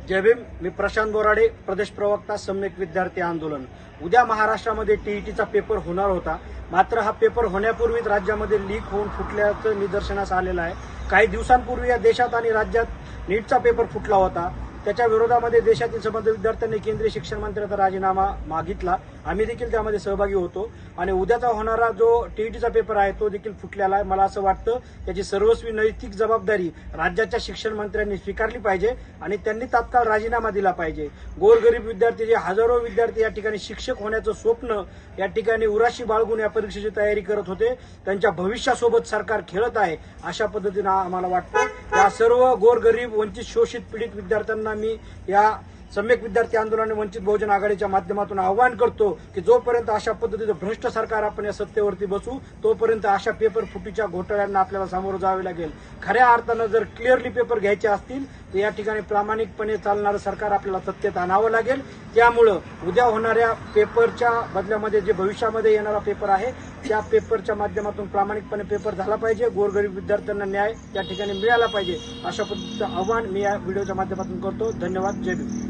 जय भीम. मी प्रशांत बोराडे, प्रदेश प्रवक्ता, सम्यक विद्यार्थी आंदोलन. उद्या महाराष्ट्रामध्ये टीईटीचा पेपर होणार होता. मात्र हा पेपर होण्यापूर्वीच राज्यामध्ये लीक होऊन फुटल्याचं निदर्शनास आलेलं आहे. काही दिवसांपूर्वी या देशात आणि राज्यात नीटचा पेपर फुटला होता. त्याच्या विरोधामध्ये देशातील समर्थ विद्यार्थ्यांनी केंद्रीय शिक्षण मंत्र्याचा राजीनामा मागितला. आम्ही देखील त्यामध्ये सहभागी होतो आणि उद्याचा होणारा जो टीईटीचा पेपर आहे तो देखील फुटलेला आहे. मला असं वाटतं त्याची सर्वस्वी नैतिक जबाबदारी राज्याच्या शिक्षण मंत्र्यांनी स्वीकारली पाहिजे आणि त्यांनी तात्काळ राजीनामा दिला पाहिजे. गोरगरीब विद्यार्थी, जे हजारो विद्यार्थी या ठिकाणी शिक्षक होण्याचं स्वप्न या ठिकाणी उराशी बाळगून या परीक्षेची तयारी करत होते, त्यांच्या भविष्यासोबत सरकार खेळत आहे अशा पद्धतीनं आम्हाला वाटतं. या सर्व गोरगरीब, वंचित, शोषित, पीडित विद्यार्थ्यांना मी या सम्यक विद्यार्थी आंदोलन आणि वंचित बहुजन आघाडीच्या माध्यमातून आवाहन करतो की जोपर्यंत अशा पद्धतीचं भ्रष्ट सरकार आपण या सत्तेवरती बसू तोपर्यंत अशा पेपर फुटीच्या घोटाळ्यांना आपल्याला सामोरं जावे लागेल. खऱ्या अर्थानं जर क्लिअरली पेपर घ्यायचे असतील तर या ठिकाणी प्रामाणिकपणे चालणारं सरकार आपल्याला सत्तेत आणावं लागेल. त्यामुळं उद्या होणाऱ्या पेपरच्या बदल्यामध्ये जे भविष्यामध्ये येणारा पेपर आहे त्या पेपरच्या माध्यमातून प्रामाणिकपणे पेपर झाला पाहिजे. गोरगरीब विद्यार्थ्यांना न्याय त्या ठिकाणी मिळाला पाहिजे अशा पद्धतीचं आवाहन मी या व्हिडिओच्या माध्यमातून करतो. धन्यवाद. जय भीम.